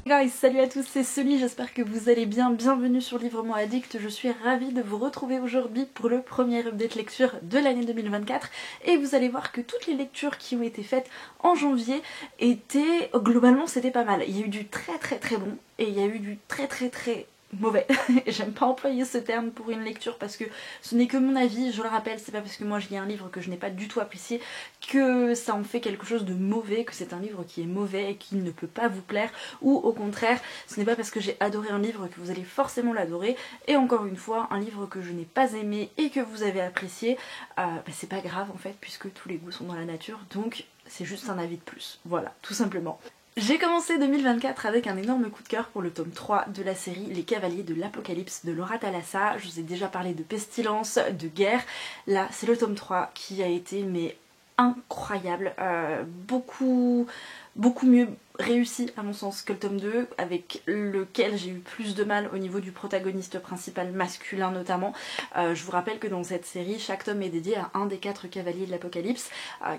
Guys, salut à tous, c'est Sully, j'espère que vous allez bien, bienvenue sur Livrement Addict, je suis ravie de vous retrouver aujourd'hui pour le premier update lecture de l'année 2024 et vous allez voir que toutes les lectures qui ont été faites en janvier étaient, globalement c'était pas mal, il y a eu du très bon et il y a eu du très mauvais. J'aime pas employer ce terme pour une lecture parce que ce n'est que mon avis, je le rappelle, c'est pas parce que moi je lis un livre que je n'ai pas du tout apprécié que ça en fait quelque chose de mauvais, que c'est un livre qui est mauvais et qui ne peut pas vous plaire, ou au contraire, ce n'est pas parce que j'ai adoré un livre que vous allez forcément l'adorer, et encore une fois, un livre que je n'ai pas aimé et que vous avez apprécié, c'est pas grave en fait, puisque tous les goûts sont dans la nature, donc c'est juste un avis de plus, voilà, tout simplement. J'ai commencé 2024 avec un énorme coup de cœur pour le tome 3 de la série Les Cavaliers de l'Apocalypse de Laura Thalassa. Je vous ai déjà parlé de pestilence, de guerre. Là, c'est le tome 3 qui a été mais incroyable. Beaucoup mieux réussi à mon sens que le tome 2, avec lequel j'ai eu plus de mal au niveau du protagoniste principal masculin notamment. Je vous rappelle que dans cette série, chaque tome est dédié à un des 4 cavaliers de l'Apocalypse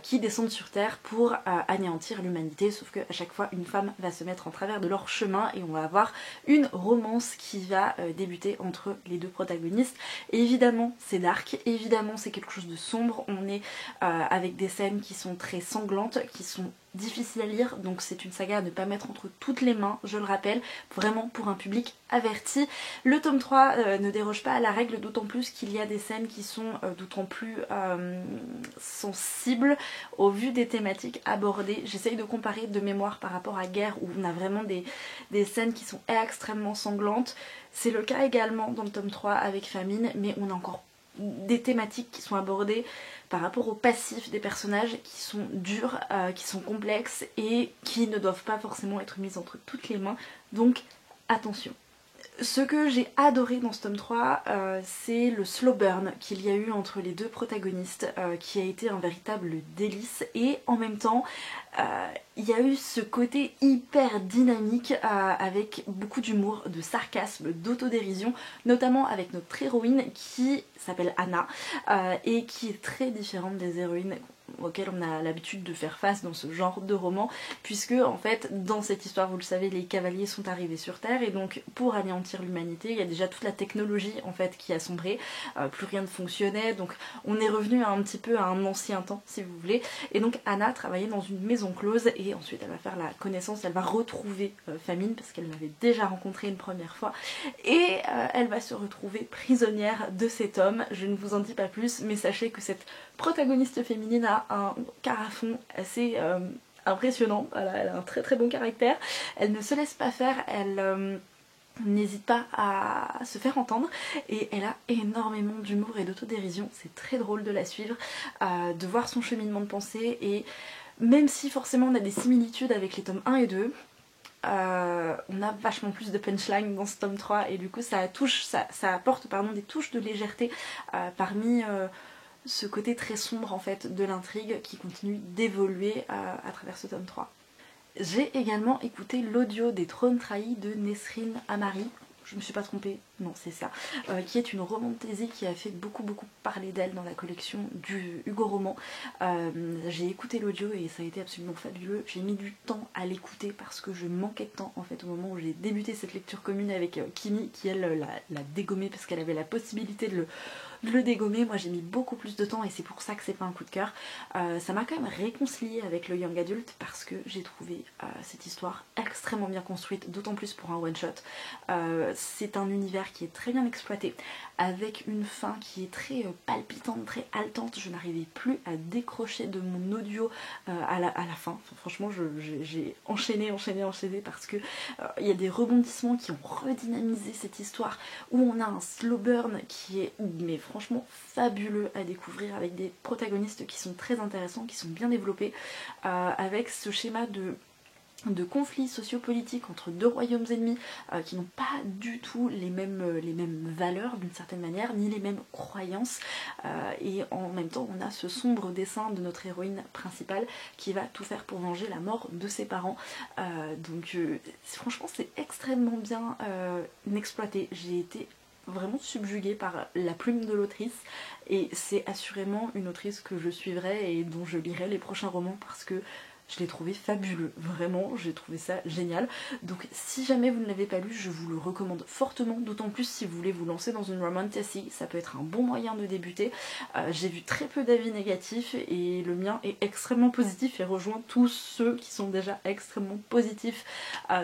qui descendent sur Terre pour anéantir l'humanité, sauf qu'à chaque fois une femme va se mettre en travers de leur chemin et on va avoir une romance qui va débuter entre les deux protagonistes. Et évidemment c'est dark, évidemment c'est quelque chose de sombre, on est avec des scènes qui sont très sanglantes, qui sont difficiles à lire, donc c'est une saga à ne pas mettre entre toutes les mains, je le rappelle, vraiment pour un public averti. Le tome 3 ne déroge pas à la règle, d'autant plus qu'il y a des scènes qui sont d'autant plus sensibles au vu des thématiques abordées. J'essaye de comparer de mémoire par rapport à Guerre, où on a vraiment des scènes qui sont extrêmement sanglantes. C'est le cas également dans le tome 3 avec Famine, mais on a encore des thématiques qui sont abordées par rapport au passif des personnages qui sont durs, qui sont complexes et qui ne doivent pas forcément être mises entre toutes les mains, donc attention. Ce que j'ai adoré dans ce tome 3, c'est le slow burn qu'il y a eu entre les deux protagonistes, qui a été un véritable délice, et en même temps il y a eu ce côté hyper dynamique avec beaucoup d'humour, de sarcasme, d'autodérision, notamment avec notre héroïne qui s'appelle Anna et qui est très différente des héroïnes auxquelles on a l'habitude de faire face dans ce genre de roman, puisque en fait dans cette histoire, vous le savez, les cavaliers sont arrivés sur Terre et donc pour anéantir l'humanité, il y a déjà toute la technologie en fait qui a sombré, plus rien ne fonctionnait, donc on est revenu un petit peu à un ancien temps si vous voulez, et donc Anna travaillait dans une maison close et ensuite elle va faire la connaissance, elle va retrouver Famine parce qu'elle l'avait déjà rencontré une première fois et elle va se retrouver prisonnière de cet homme. Je ne vous en dis pas plus, mais sachez que cette protagoniste féminine a un carafon assez impressionnant, voilà, elle a un très bon caractère, elle ne se laisse pas faire, elle n'hésite pas à se faire entendre et elle a énormément d'humour et d'autodérision, c'est très drôle de la suivre, de voir son cheminement de pensée, et même si forcément on a des similitudes avec les tomes 1 et 2, on a vachement plus de punchline dans ce tome 3 et du coup ça apporte des touches de légèreté parmi ce côté très sombre en fait de l'intrigue qui continue d'évoluer à travers ce tome 3. J'ai également écouté l'audio des Trônes Trahis de Nesrine Amari, je me suis pas trompée, non c'est ça, qui est une romantasy qui a fait beaucoup parler d'elle dans la collection du Hugo Roman. J'ai écouté l'audio et ça a été absolument fabuleux, j'ai mis du temps à l'écouter parce que je manquais de temps en fait au moment où j'ai débuté cette lecture commune avec Kimi qui elle l'a dégommé parce qu'elle avait la possibilité de le dégommer. Moi j'ai mis beaucoup plus de temps et c'est pour ça que c'est pas un coup de cœur. Ça m'a quand même réconciliée avec le young adult parce que j'ai trouvé cette histoire extrêmement bien construite, d'autant plus pour un one shot. C'est un univers qui est très bien exploité, avec une fin qui est très palpitante, très haletante. Je n'arrivais plus à décrocher de mon audio à la fin. Enfin, franchement j'ai enchaîné parce que il y a des rebondissements qui ont redynamisé cette histoire, où on a un slow burn qui est mais franchement fabuleux à découvrir, avec des protagonistes qui sont très intéressants, qui sont bien développés, avec ce schéma de conflits sociopolitiques entre deux royaumes ennemis qui n'ont pas du tout les mêmes valeurs d'une certaine manière, ni les mêmes croyances, et en même temps on a ce sombre dessin de notre héroïne principale qui va tout faire pour venger la mort de ses parents, donc franchement c'est extrêmement bien exploité. J'ai été vraiment subjuguée par la plume de l'autrice et c'est assurément une autrice que je suivrai et dont je lirai les prochains romans parce que je l'ai trouvé fabuleux, vraiment, j'ai trouvé ça génial. Donc si jamais vous ne l'avez pas lu, je vous le recommande fortement, d'autant plus si vous voulez vous lancer dans une romantasy, ça peut être un bon moyen de débuter. J'ai vu très peu d'avis négatifs et le mien est extrêmement positif et rejoint tous ceux qui sont déjà extrêmement positifs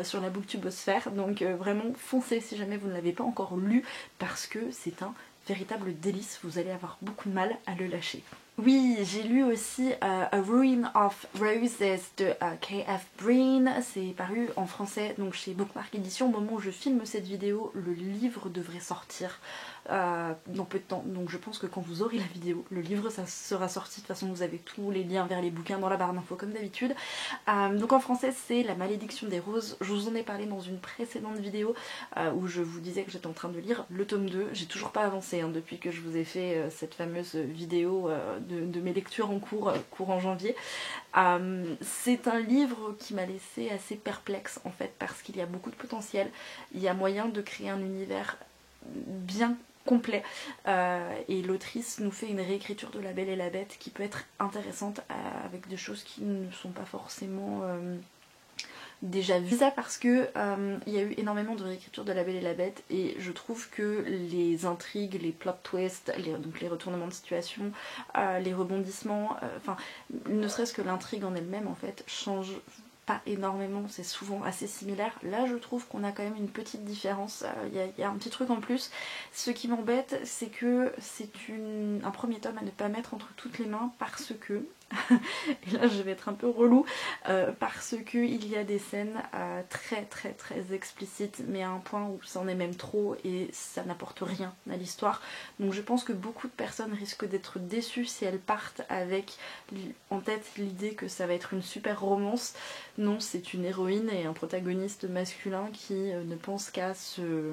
sur la booktubosphère. Donc vraiment foncez si jamais vous ne l'avez pas encore lu, parce que c'est un véritable délice, vous allez avoir beaucoup de mal à le lâcher. Oui, j'ai lu aussi A Ruin of Roses de K.F. Breene, c'est paru en français donc chez Bookmark Édition. Au moment où je filme cette vidéo, le livre devrait sortir dans peu de temps, donc je pense que quand vous aurez la vidéo, le livre ça sera sorti. De toute façon vous avez tous les liens vers les bouquins dans la barre d'infos comme d'habitude. Donc en français c'est La Malédiction des Roses, je vous en ai parlé dans une précédente vidéo où je vous disais que j'étais en train de lire le tome 2, j'ai toujours pas avancé hein, depuis que je vous ai fait cette fameuse vidéo de mes lectures en courant janvier. C'est un livre qui m'a laissé assez perplexe en fait, parce qu'il y a beaucoup de potentiel, il y a moyen de créer un univers bien complet et l'autrice nous fait une réécriture de La Belle et la Bête qui peut être intéressante avec des choses qui ne sont pas forcément déjà vues. C'est ça parce que il y a eu énormément de réécriture de La Belle et la Bête et je trouve que les intrigues, les plot twists, donc les retournements de situation, les rebondissements, enfin ne serait-ce que l'intrigue en elle-même en fait change pas énormément, c'est souvent assez similaire. Là je trouve qu'on a quand même une petite différence, il y a un petit truc en plus. Ce qui m'embête c'est que c'est un premier tome à ne pas mettre entre toutes les mains parce que et là je vais être un peu relou parce que il y a des scènes très explicites, mais à un point où ça en est même trop et ça n'apporte rien à l'histoire. Donc je pense que beaucoup de personnes risquent d'être déçues si elles partent avec en tête l'idée que ça va être une super romance. Non, c'est une héroïne et un protagoniste masculin qui ne pense qu'à se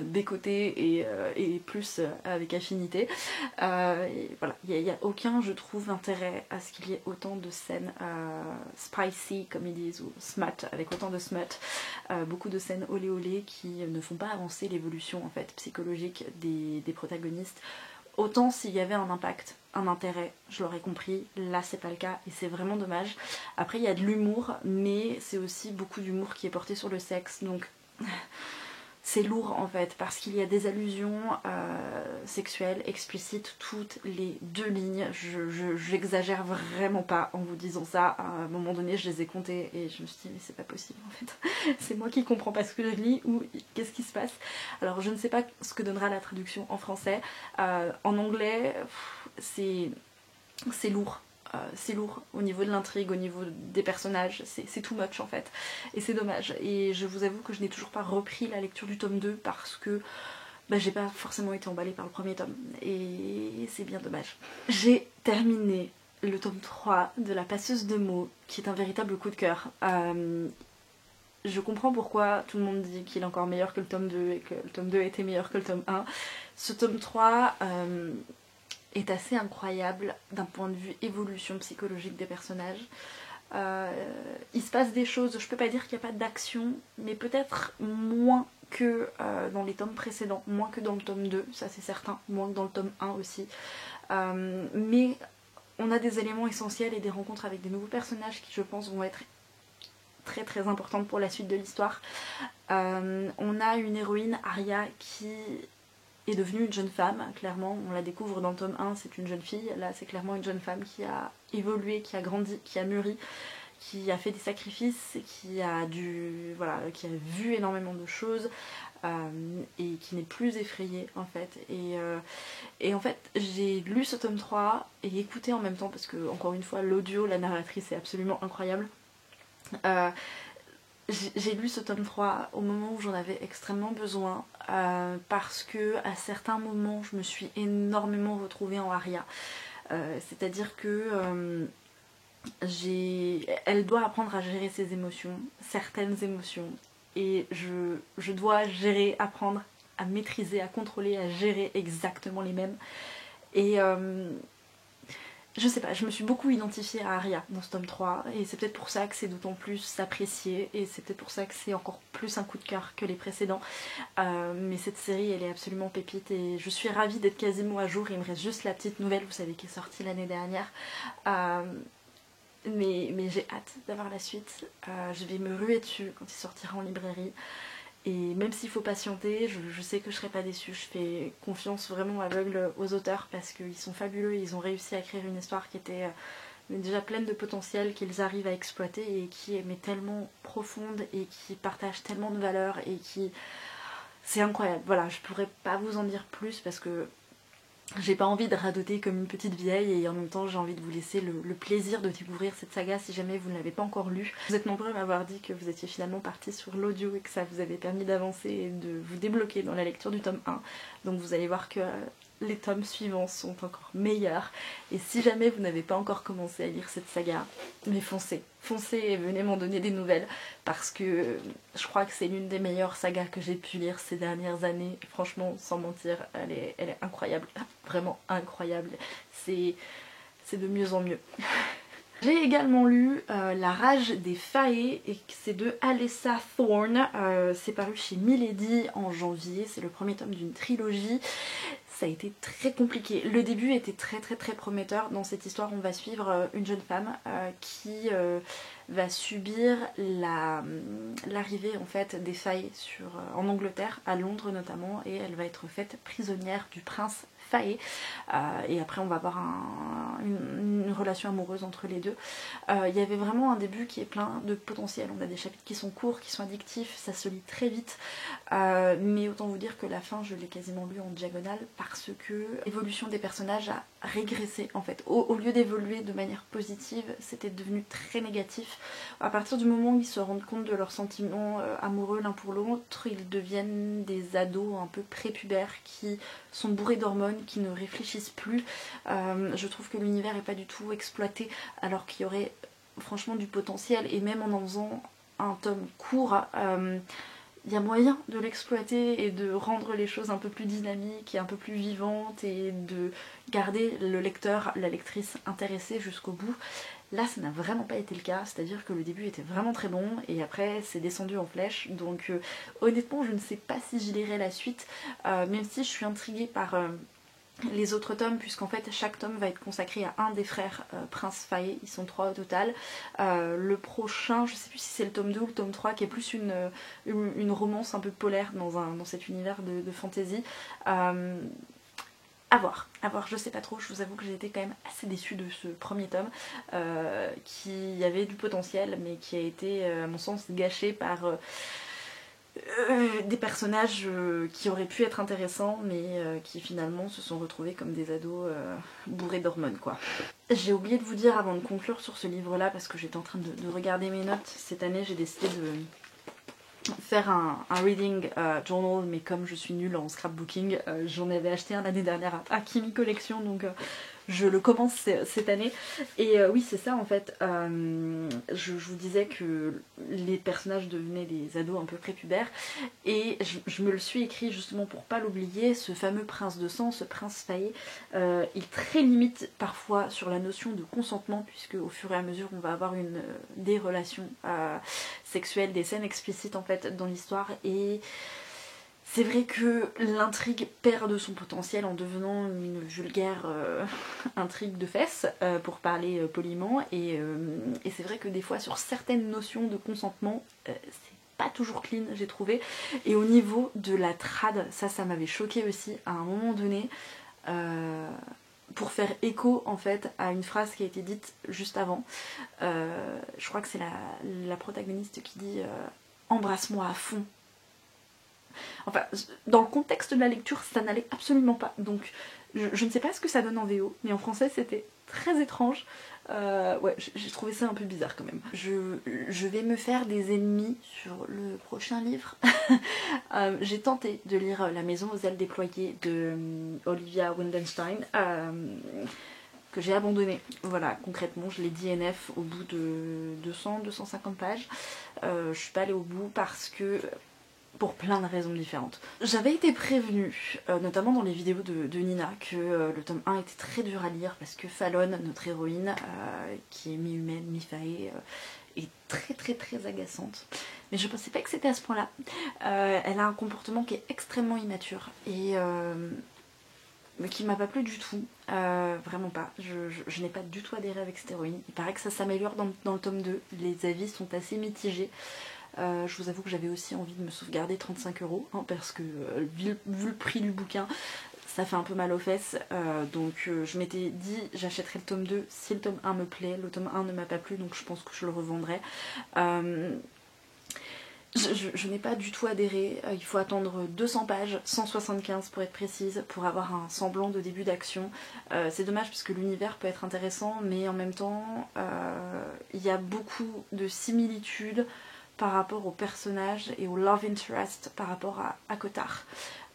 bécoté et plus avec affinité. Et voilà, il n'y a aucun, je trouve, intérêt à ce qu'il y ait autant de scènes spicy, comme ils disent, ou smut, avec autant de smut. Beaucoup de scènes olé olé qui ne font pas avancer l'évolution en fait psychologique des protagonistes. Autant s'il y avait un impact, un intérêt, je l'aurais compris. Là c'est pas le cas et c'est vraiment dommage. Après il y a de l'humour, mais c'est aussi beaucoup d'humour qui est porté sur le sexe, donc c'est lourd en fait, parce qu'il y a des allusions sexuelles explicites toutes les 2 lignes. J'exagère vraiment pas en vous disant ça. À un moment donné je les ai comptées et je me suis dit mais c'est pas possible en fait. C'est moi qui comprends pas ce que je lis ou qu'est-ce qui se passe. Alors je ne sais pas ce que donnera la traduction en français. En anglais c'est lourd. C'est lourd au niveau de l'intrigue, au niveau des personnages, c'est too much en fait. Et c'est dommage. Et je vous avoue que je n'ai toujours pas repris la lecture du tome 2 parce que j'ai pas forcément été emballée par le premier tome. Et c'est bien dommage. J'ai terminé le tome 3 de La Passeuse de mots, qui est un véritable coup de cœur. Je comprends pourquoi tout le monde dit qu'il est encore meilleur que le tome 2 et que le tome 2 était meilleur que le tome 1. Ce tome 3... est assez incroyable d'un point de vue évolution psychologique des personnages. Il se passe des choses, je peux pas dire qu'il n'y a pas d'action, mais peut-être moins que dans les tomes précédents, moins que dans le tome 2, ça c'est certain, moins que dans le tome 1 aussi. Mais on a des éléments essentiels et des rencontres avec des nouveaux personnages qui je pense vont être très importantes pour la suite de l'histoire. On a une héroïne, Arya, qui est devenue une jeune femme, clairement, on la découvre dans le tome 1, c'est une jeune fille, là c'est clairement une jeune femme qui a évolué, qui a grandi, qui a mûri, qui a fait des sacrifices, qui a qui a vu énormément de choses et qui n'est plus effrayée en fait. Et en fait j'ai lu ce tome 3 et écouté en même temps parce que encore une fois l'audio, la narratrice est absolument incroyable. J'ai lu ce tome 3 au moment où j'en avais extrêmement besoin parce que à certains moments je me suis énormément retrouvée en Arya. C'est-à-dire que elle doit apprendre à gérer ses émotions, certaines émotions, et je dois gérer, apprendre à maîtriser, à contrôler, à gérer exactement les mêmes. Et je sais pas, je me suis beaucoup identifiée à Arya dans ce tome 3 et c'est peut-être pour ça que c'est d'autant plus apprécié et c'est peut-être pour ça que c'est encore plus un coup de cœur que les précédents. Mais cette série elle est absolument pépite et je suis ravie d'être quasiment à jour. Il me reste juste la petite nouvelle, vous savez, qui est sortie l'année dernière. mais j'ai hâte d'avoir la suite. Je vais me ruer dessus quand il sortira en librairie. Et même s'il faut patienter, je sais que je serai pas déçue. Je fais confiance vraiment aveugle aux auteurs parce qu'ils sont fabuleux et ils ont réussi à écrire une histoire qui était déjà pleine de potentiel qu'ils arrivent à exploiter et qui est mais tellement profonde et qui partage tellement de valeurs et qui... C'est incroyable. Voilà, je pourrais pas vous en dire plus parce que j'ai pas envie de radoter comme une petite vieille et en même temps j'ai envie de vous laisser le plaisir de découvrir cette saga si jamais vous ne l'avez pas encore lue. Vous êtes nombreux à m'avoir dit que vous étiez finalement partis sur l'audio et que ça vous avait permis d'avancer et de vous débloquer dans la lecture du tome 1. Donc vous allez voir que les tomes suivants sont encore meilleurs. Et si jamais vous n'avez pas encore commencé à lire cette saga, mais foncez. Foncez et venez m'en donner des nouvelles parce que je crois que c'est l'une des meilleures sagas que j'ai pu lire ces dernières années. Franchement, sans mentir, elle est incroyable. Vraiment incroyable. C'est de mieux en mieux. J'ai également lu La Rage des Fae et c'est de Alessa Thorne. C'est paru chez Milady en janvier. C'est le premier tome d'une trilogie. Ça a été très compliqué. Le début était très prometteur. Dans cette histoire, on va suivre une jeune femme qui va subir l'arrivée en fait des Fae en Angleterre, à Londres notamment, et elle va être faite prisonnière du prince Fae. Et après on va avoir une relation amoureuse entre les deux. Il y avait vraiment un début qui est plein de potentiel. On a des chapitres qui sont courts, qui sont addictifs, ça se lit très vite. Mais autant vous dire que la fin, je l'ai quasiment lu en diagonale parce que l'évolution des personnages a régressé en fait. Au lieu d'évoluer de manière positive, c'était devenu très négatif. À partir du moment où ils se rendent compte de leurs sentiments amoureux l'un pour l'autre, ils deviennent des ados un peu prépubères qui sont bourrés d'hormones, qui ne réfléchissent plus. Je trouve que l'univers n'est pas du tout exploité alors qu'il y aurait franchement du potentiel et même en faisant un tome court, il y a moyen de l'exploiter et de rendre les choses un peu plus dynamiques et un peu plus vivantes et de garder le lecteur, la lectrice intéressée jusqu'au bout. Là ça n'a vraiment pas été le cas, c'est-à-dire que le début était vraiment très bon et après c'est descendu en flèche, donc honnêtement je ne sais pas si j'y lirai la suite, même si je suis intriguée par les autres tomes, puisqu'en fait chaque tome va être consacré à un des frères Prince Fae, ils sont 3 au total. Le prochain, je sais plus si c'est le tome 2 ou le tome 3, qui est plus une romance un peu polaire dans cet univers de fantasy. À voir, je sais pas trop, je vous avoue que j'ai été quand même assez déçue de ce premier tome, qui avait du potentiel, mais qui a été, à mon sens, gâché par des personnages qui auraient pu être intéressants, mais qui finalement se sont retrouvés comme des ados bourrés d'hormones, quoi. J'ai oublié de vous dire avant de conclure sur ce livre-là, parce que j'étais en train de regarder mes notes, cette année j'ai décidé de faire un reading journal, mais comme je suis nulle en scrapbooking, j'en avais acheté un l'année dernière à Kimi Collection, donc je le commence cette année. Et oui c'est ça en fait, je vous disais que les personnages devenaient des ados un peu prépubères et je me le suis écrit justement pour pas l'oublier. Ce fameux prince de sang, ce prince Fae, il est très limite parfois sur la notion de consentement, puisque au fur et à mesure on va avoir des relations sexuelles, des scènes explicites en fait dans l'histoire, et c'est vrai que l'intrigue perd de son potentiel en devenant une vulgaire intrigue de fesses, pour parler poliment, et c'est vrai que des fois sur certaines notions de consentement, c'est pas toujours clean j'ai trouvé, et au niveau de la trad, ça m'avait choqué aussi à un moment donné, pour faire écho en fait à une phrase qui a été dite juste avant. Je crois que c'est la protagoniste qui dit embrasse-moi à fond. Enfin, dans le contexte de la lecture, ça n'allait absolument pas. Donc, je ne sais pas ce que ça donne en VO, mais en français, c'était très étrange. Ouais, j'ai trouvé ça un peu bizarre quand même. Je vais me faire des ennemis sur le prochain livre. J'ai tenté de lire La maison aux ailes déployées de Olivia Wildenstein, que j'ai abandonné. Voilà, concrètement, je l'ai DNF au bout de 200-250 pages. Je suis pas allée au bout parce que... pour plein de raisons différentes. J'avais été prévenue, notamment dans les vidéos de Nina, que le tome 1 était très dur à lire parce que Fallon, notre héroïne, qui est mi-humaine, mi-fae, est très agaçante. Mais je pensais pas que c'était à ce point-là. Elle a un comportement qui est extrêmement immature. Et mais qui m'a pas plu du tout, vraiment pas. Je n'ai pas du tout adhéré avec cette héroïne. Il paraît que ça s'améliore dans le tome 2, les avis sont assez mitigés. Je vous avoue que j'avais aussi envie de me sauvegarder 35 € hein, parce que vu le prix du bouquin, ça fait un peu mal aux fesses, donc je m'étais dit j'achèterai le tome 2 si le tome 1 me plaît. Le tome 1 ne m'a pas plu, donc je pense que je le revendrai. Je n'ai pas du tout adhéré, il faut attendre 200 pages, 175 pour être précise, pour avoir un semblant de début d'action. C'est dommage parce que l'univers peut être intéressant, mais en même temps, il y a beaucoup de similitudes par rapport aux personnages et au love interest par rapport à Cotard.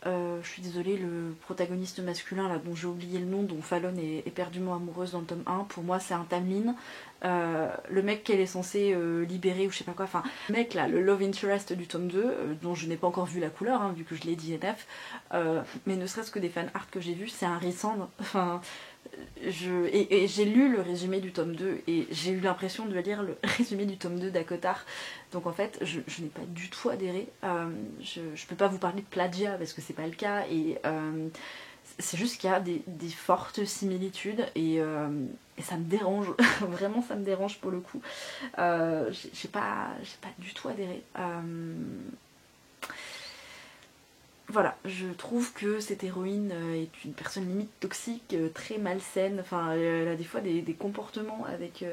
Je suis désolée, le protagoniste masculin là, dont j'ai oublié le nom, dont Fallon est éperdument amoureuse dans le tome 1, pour moi c'est un Tamlin. Le mec qu'elle est censée libérer ou je sais pas quoi, enfin le mec là, le love interest du tome 2, dont je n'ai pas encore vu la couleur hein, vu que je l'ai dit DNF, mais ne serait-ce que des fan art que j'ai vus, c'est un Rysand, enfin et j'ai lu le résumé du tome 2 et j'ai eu l'impression de lire le résumé du tome 2 d'Akotar, donc en fait je n'ai pas du tout adhéré. Je peux pas vous parler de plagiat parce que c'est pas le cas, et c'est juste qu'il y a des fortes similitudes et ça me dérange, vraiment ça me dérange pour le coup. J'ai pas du tout adhéré. Voilà, je trouve que cette héroïne est une personne limite toxique, très malsaine, enfin elle a des fois des comportements avec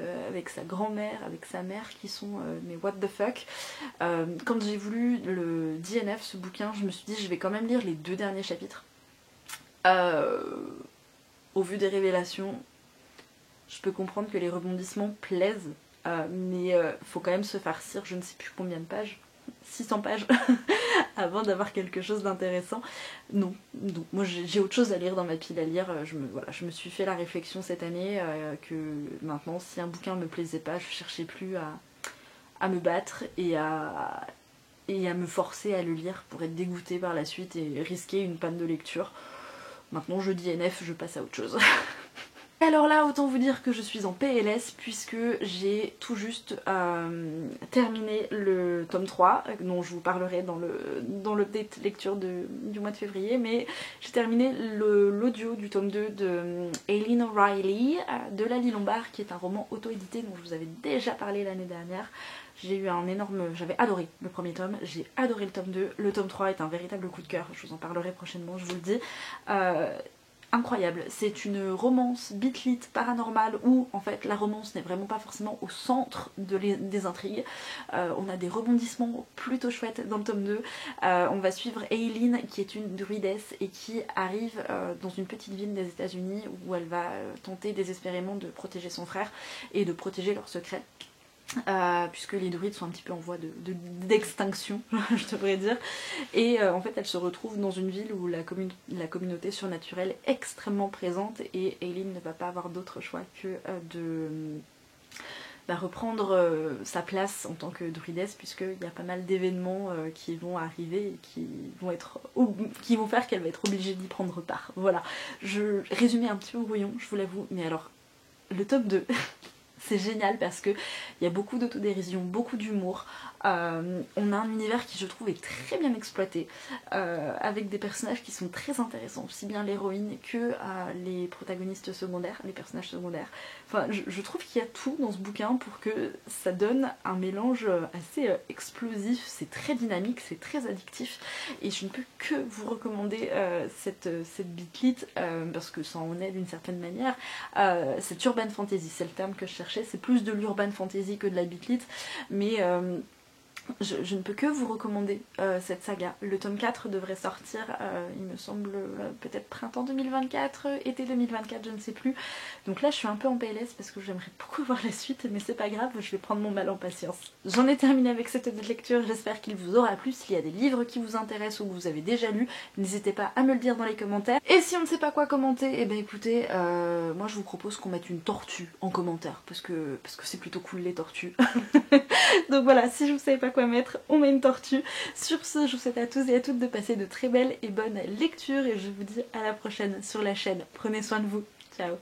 sa grand-mère, avec sa mère qui sont mais what the fuck. Quand j'ai voulu le DNF, ce bouquin, je me suis dit je vais quand même lire les 2 derniers chapitres. Au vu des révélations, je peux comprendre que les rebondissements plaisent, mais faut quand même se farcir je ne sais plus combien de pages, 600 pages avant d'avoir quelque chose d'intéressant. Non, moi j'ai autre chose à lire dans ma pile à lire. Je me suis fait la réflexion cette année que maintenant si un bouquin me plaisait pas, je cherchais plus à me battre et à me forcer à le lire pour être dégoûtée par la suite et risquer une panne de lecture. Maintenant je dis NF, je passe à autre chose. Alors là, autant vous dire que je suis en PLS puisque j'ai tout juste terminé le tome 3, dont je vous parlerai dans l'update lecture du mois de février, mais j'ai terminé l'audio du tome 2 de Aileen O'Reilly, de Lali Lombard, qui est un roman auto-édité dont je vous avais déjà parlé l'année dernière. J'ai eu j'avais adoré le premier tome, j'ai adoré le tome 2, le tome 3 est un véritable coup de cœur, je vous en parlerai prochainement, je vous le dis. Incroyable, c'est une romance bitlit paranormale où en fait la romance n'est vraiment pas forcément au centre des intrigues. On a des rebondissements plutôt chouettes dans le tome 2. On va suivre Aileen qui est une druidesse et qui arrive dans une petite ville des États-Unis où elle va tenter désespérément de protéger son frère et de protéger leurs secrets. Puisque les druides sont un petit peu en voie d'extinction, je devrais dire, et en fait elle se retrouve dans une ville où la communauté surnaturelle est extrêmement présente et Aileen ne va pas avoir d'autre choix que de reprendre sa place en tant que druidesse, puisqu'il y a pas mal d'événements qui vont arriver et qui vont faire qu'elle va être obligée d'y prendre part. Voilà, je résumais un petit peu brouillon, je vous l'avoue, mais alors le tome 2 c'est génial parce qu'il y a beaucoup d'autodérision, beaucoup d'humour. On a un univers qui je trouve est très bien exploité, avec des personnages qui sont très intéressants, aussi bien l'héroïne que les protagonistes secondaires, les personnages secondaires. Enfin, je trouve qu'il y a tout dans ce bouquin pour que ça donne un mélange assez explosif, c'est très dynamique, c'est très addictif, et je ne peux que vous recommander cette bitlit, parce que ça en est d'une certaine manière, cette urban fantasy, c'est le terme que je cherchais, c'est plus de l'urban fantasy que de la bitlit, mais je ne peux que vous recommander cette saga. Le tome 4 devrait sortir, il me semble, peut-être printemps 2024, été 2024, je ne sais plus. Donc là je suis un peu en PLS parce que j'aimerais beaucoup voir la suite, mais c'est pas grave, je vais prendre mon mal en patience. J'en ai terminé avec cette lecture, j'espère qu'il vous aura plu. S'il y a des livres qui vous intéressent ou que vous avez déjà lu, n'hésitez pas à me le dire dans les commentaires. Et si on ne sait pas quoi commenter, et ben écoutez, moi je vous propose qu'on mette une tortue en commentaire, parce que c'est plutôt cool les tortues. Donc voilà, si je ne savais pas quoi mettre, on met une tortue. Sur ce, je vous souhaite à tous et à toutes de passer de très belles et bonnes lectures et je vous dis à la prochaine sur la chaîne. Prenez soin de vous. Ciao.